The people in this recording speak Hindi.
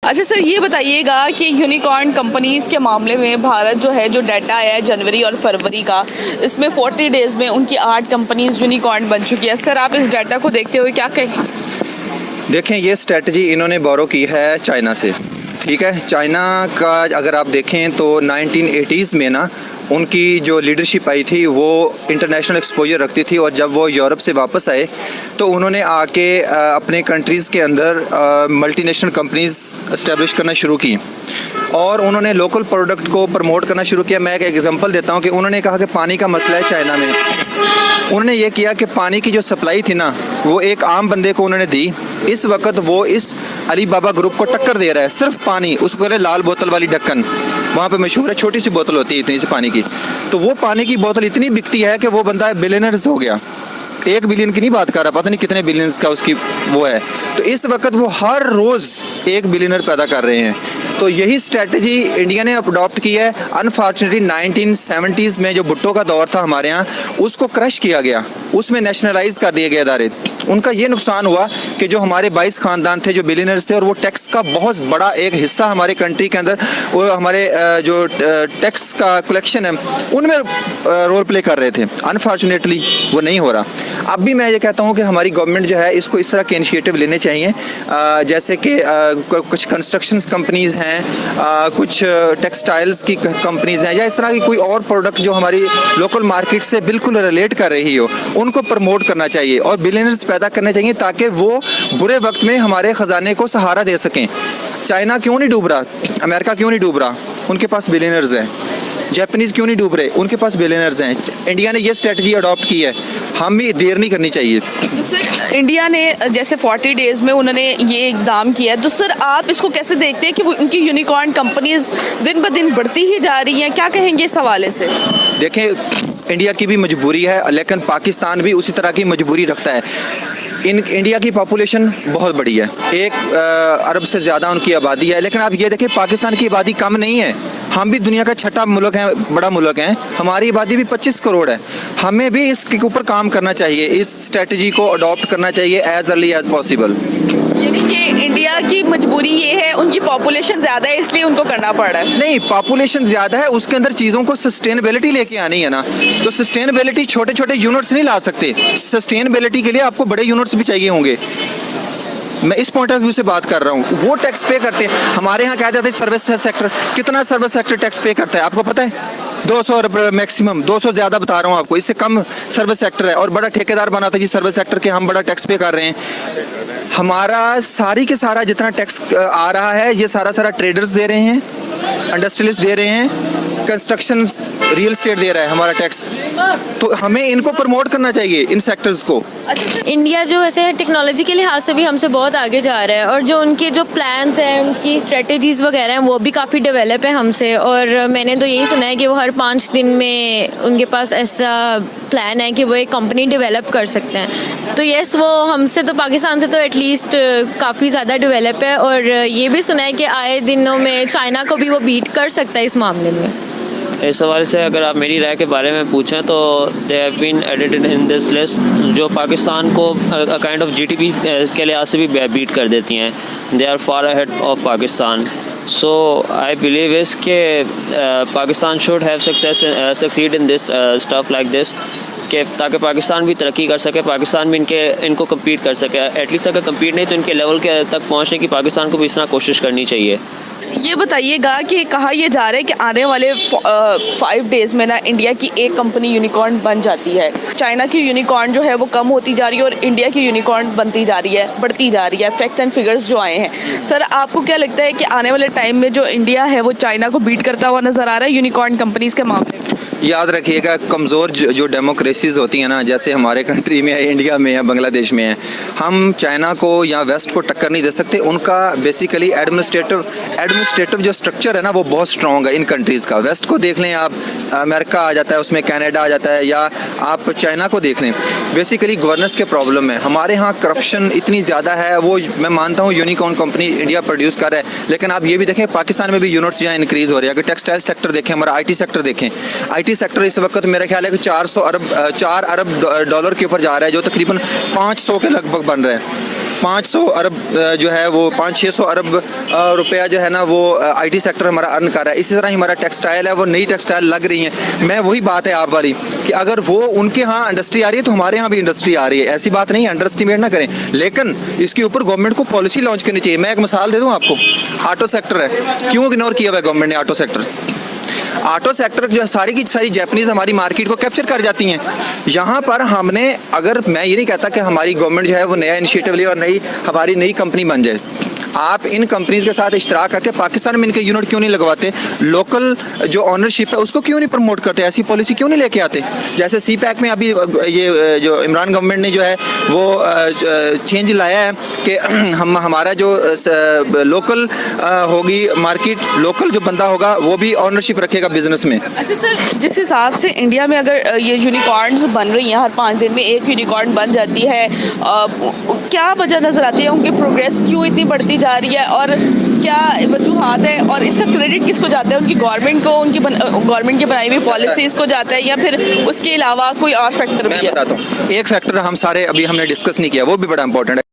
अच्छा सर, ये बताइएगा कि यूनिकॉर्न कंपनीज़ के मामले में भारत जो है, जो डाटा आया है जनवरी और फरवरी का, इसमें 40 डेज़ में उनकी 8 कंपनीज़ यूनिकॉर्न बन चुकी है। सर, आप इस डाटा को देखते हुए क्या कहें? देखें, ये स्ट्रेटजी इन्होंने बोरो की है चाइना से। ठीक है, चाइना का अगर आप देखें तो 1980s में ना उनकी जो लीडरशिप आई थी वो इंटरनेशनल एक्सपोजर रखती थी, और जब वो यूरोप से वापस आए तो उन्होंने आके अपने कंट्रीज़ के अंदर मल्टीनेशनल कंपनीज़ इस्टेब्लिश करना शुरू की और उन्होंने लोकल प्रोडक्ट को प्रमोट करना शुरू किया। मैं एक एग्जांपल देता हूँ कि उन्होंने कहा कि पानी का मसला है चाइना में। उन्होंने ये किया कि पानी की जो सप्लाई थी ना वो एक आम बंदे को उन्होंने दी। इस वक्त वो इस अली बाबा ग्रुप को टक्कर दे रहा है, सिर्फ पानी, उसको कह रहे लाल बोतल वाली ढक्कन, वहाँ पे मशहूर है, छोटी सी बोतल होती है इतनी सी पानी की। तो वो पानी की बोतल इतनी बिकती है कि वो बंदा बिलियनर्स हो गया। 1 बिलियन की नहीं बात कर रहा, पता नहीं कितने बिलियंस का उसकी वो है। तो इस वक्त वो हर रोज़ 1 बिलियनर पैदा कर रहे हैं। तो यही स्ट्रेटजी इंडिया ने अडॉप्ट की है। अनफॉर्चुनेटली 1970s में जो भुट्टो का दौर था हमारे यहाँ, उसको क्रश किया गया, उसमें नेशनलाइज कर दिए गए इदारे। उनका ये नुकसान हुआ कि जो हमारे 22 ख़ानदान थे जो बिलियनर्स थे, और वो टैक्स का बहुत बड़ा एक हिस्सा हमारे कंट्री के अंदर वो हमारे जो टैक्स का कलेक्शन है उनमें रोल प्ले कर रहे थे। अनफॉर्चुनेटली वो नहीं हो रहा। अब भी मैं ये कहता हूँ कि हमारी गवर्नमेंट जो है इसको इस तरह के इनिशिएटिव लेने चाहिए, जैसे कि कुछ कंस्ट्रक्शन कंपनीज़ हैं, कुछ टेक्सटाइल्स की कंपनीज़ हैं, या इस तरह की कोई और प्रोडक्ट जो हमारी लोकल मार्केट से बिल्कुल रिलेट कर रही हो, उनको प्रमोट करना चाहिए और बिलियनर्स पैदा करने चाहिए ताकि वो बुरे वक्त में हमारे ख़जाने को सहारा दे सकें। चाइना क्यों नहीं डूब रहा, अमेरिका क्यों नहीं डूब रहा, उनके पास बिलियनर्स हैं। जापानीज़ क्यों नहीं डूब रहे, उनके पास बिलियनर्स हैं। इंडिया ने ये स्ट्रेटजी अडॉप्ट की है, हम भी देर नहीं करनी चाहिए। तो सर, इंडिया ने जैसे 40 डेज़ में उन्होंने ये इकदाम किया है, तो सर आप इसको कैसे देखते हैं कि वो उनकी यूनिकॉर्न कंपनीज दिन ब दिन बढ़ती ही जा रही हैं? क्या कहेंगे इस हवाले से? देखें, इंडिया की भी मजबूरी है, लेकिन पाकिस्तान भी उसी तरह की मजबूरी रखता है। इंडिया की पॉपुलेशन बहुत बड़ी है, 1 अरब से ज़्यादा उनकी आबादी है, लेकिन आप ये देखें पाकिस्तान की आबादी कम नहीं है। हम भी दुनिया का 6ठा मुल्क है, बड़ा मुल्क है, हमारी आबादी भी 25 करोड़ है। हमें भी इसके ऊपर काम करना चाहिए, इस स्ट्रेटजी को अडॉप्ट करना चाहिए एज अर्ली एज पॉसिबल। यानी कि इंडिया की मजबूरी ये है, उनकी पॉपुलेशन ज़्यादा है इसलिए उनको करना पड़ रहा है? नहीं, पॉपुलेशन ज़्यादा है, उसके अंदर चीज़ों को सस्टेनेबिलिटी लेके आनी है ना। तो सस्टेनेबिलिटी छोटे छोटे यूनिट्स नहीं ला सकते, सस्टेनेबिलिटी के लिए आपको बड़े यूनिट्स भी चाहिए होंगे। मैं इस पॉइंट ऑफ व्यू से बात कर रहा हूँ। वो टैक्स पे करते हैं, हमारे यहाँ क्या जाते हैं सर्विस सेक्टर, कितना सर्विस सेक्टर टैक्स पे करता है आपको पता है? 200 मैक्सिमम, 200 ज़्यादा बता रहा हूँ आपको, इससे कम सर्विस सेक्टर है। और बड़ा ठेकेदार बना था जी सर्विस सेक्टर के, हम बड़ा टैक्स पे कर रहे हैं। हमारा सारी के सारा जितना टैक्स आ रहा है ये सारा ट्रेडर्स दे रहे हैं, इंडस्ट्रियलिस्ट दे रहे हैं, कंस्ट्रक्शन रियल स्टेट दे रहा है हमारा टैक्स। तो हमें इनको प्रमोट करना चाहिए, इन सेक्टर्स को। इंडिया जो वैसे टेक्नोलॉजी के लिहाज से भी हमसे बहुत आगे जा रहा है, और जो उनके जो प्लान्स हैं, उनकी स्ट्रेटजीज़ वगैरह हैं, वो भी काफ़ी डेवलप है हमसे। और मैंने तो यही सुना है कि वो हर 5 दिन में उनके पास ऐसा प्लान है कि वो एक कंपनी डेवलप कर सकते हैं। तो यस, वो हमसे तो, पाकिस्तान से तो एटलीस्ट काफ़ी ज़्यादा डेवलप है। और ये भी सुना है कि आए दिनों में चाइना को भी वो बीट कर सकता है इस मामले में। इस हवाले से अगर आप मेरी राय के बारे में पूछें तो they have been edited in this list, जो पाकिस्तान को काइंड ऑफ जीडीपी के लिहाज से भी बीट कर देती हैं। They are far ahead of Pakistan. So I believe इस के Pakistan should have succeed in this stuff like this, कि ताकि पाकिस्तान भी तरक्की कर सके, पाकिस्तान भी इनको कम्पीट कर सके। एटलीस्ट अगर कम्पीट नहीं तो इनके लेवल के तक पहुँचने की पाकिस्तान को भी इस तरह कोशिश करनी चाहिए। ये बताइएगा कि कहा यह जा रहा है कि आने वाले 5 डेज़ में ना इंडिया की एक कंपनी यूनिकॉर्न बन जाती है। चाइना की यूनिकॉर्न जो है वो कम होती जा रही है और इंडिया की यूनिकॉर्न बनती जा रही है, बढ़ती जा रही है। फैक्ट्स एंड फिगर्स जो आए हैं, सर आपको क्या लगता है कि आने वाले टाइम में जो इंडिया है वो चाइना को बीट करता हुआ नज़र आ रहा है यूनिकॉर्न कंपनीज़ के मामले में? याद रखिएगा, कमज़ोर जो डेमोक्रेसीज़ होती हैं ना, जैसे हमारे कंट्री में है, इंडिया में है, बांग्लादेश में है, हम चाइना को या वेस्ट को टक्कर नहीं दे सकते। उनका बेसिकली एडमिनिस्ट्रेटिव जो स्ट्रक्चर है ना वो बहुत स्ट्रॉन्ग है इन कंट्रीज़ का। वेस्ट को देख लें आप, अमेरिका आ जाता है उसमें, कनाडा आ जाता है, या आप चाइना को देख लें, बेसिकली गवर्नेंस के प्रॉब्लम है। हमारे यहाँ करप्शन इतनी ज़्यादा है, वो मैं मानता हूँ यूनिकॉर्न कंपनी इंडिया प्रोड्यूस कर रहा है, लेकिन आप ये भी देखें पाकिस्तान में भी यूनिट्स जो है इंक्रीज़ हो रही है। अगर टेक्सटाइल सेक्टर देखें, हमारा IT सेक्टर देखें, IT सेक्टर इस वक्त मेरा ख्याल है कि 4 अरब डॉलर के ऊपर जा रहा है, जो तकरीबन 500 के लगभग बन रहा है। 500 अरब जो है वो 500-600 अरब रुपया जो है ना वो आईटी सेक्टर हमारा अर्न कर रहा है। इसी तरह ही हमारा टेक्सटाइल है, वो नई टेक्सटाइल लग रही हैं। मैं वही बात है आप वाली कि अगर वो उनके यहाँ इंडस्ट्री आ रही है तो हमारे यहाँ भी इंडस्ट्री आ रही है। ऐसी बात नहीं है, अंडर एस्टिमेट ना करें, लेकिन इसके ऊपर गवर्नमेंट को पॉलिसी लॉन्च करनी चाहिए। मैं एक मिसाल दे दूँ आपको, ऑटो सेक्टर है, क्यों इग्नोर किया हुआ है गवर्नमेंट ने ऑटो सेक्टर? ऑटो सेक्टर जो सारी की सारी जैपनीज़ हमारी मार्केट को कैप्चर कर जाती हैं। यहाँ पर हमने, अगर मैं ये नहीं कहता कि हमारी गवर्नमेंट जो है वो नया इनिशिएटिव ले और हमारी नई कंपनी बन जाए, आप इन कंपनीज के साथ इश्तराक करके पाकिस्तान में इनके यूनिट क्यों नहीं लगवाते? लोकल जो ओनरशिप है उसको क्यों नहीं प्रमोट करते? ऐसी पॉलिसी क्यों नहीं लेके आते? जैसे सी पैक में अभी ये जो इमरान गवर्नमेंट ने जो है वो चेंज लाया है कि हमारा जो लोकल होगी मार्केट, लोकल जो बंदा होगा वो भी ओनरशिप रखेगा बिजनेस में। अच्छा सर, जिस हिसाब से इंडिया में अगर ये यूनिकॉर्न्स बन रही हैं, हर 5 दिन में एक यूनिकॉर्न बन जाती है, क्या वजह नज़र आती है? उनकी प्रोग्रेस क्यों इतनी बढ़ती जा रही है और क्या वजूहात है? और इसका क्रेडिट किसको जाता है? उनकी गवर्नमेंट को, उनकी गवर्नमेंट की बनाई हुई पॉलिसीज़ को जाता है, या फिर उसके अलावा कोई और फैक्टर भी है? मैं बताता हूँ, एक फैक्टर हम सारे अभी हमने डिस्कस नहीं किया, वो भी बड़ा इंपॉर्टेंट है।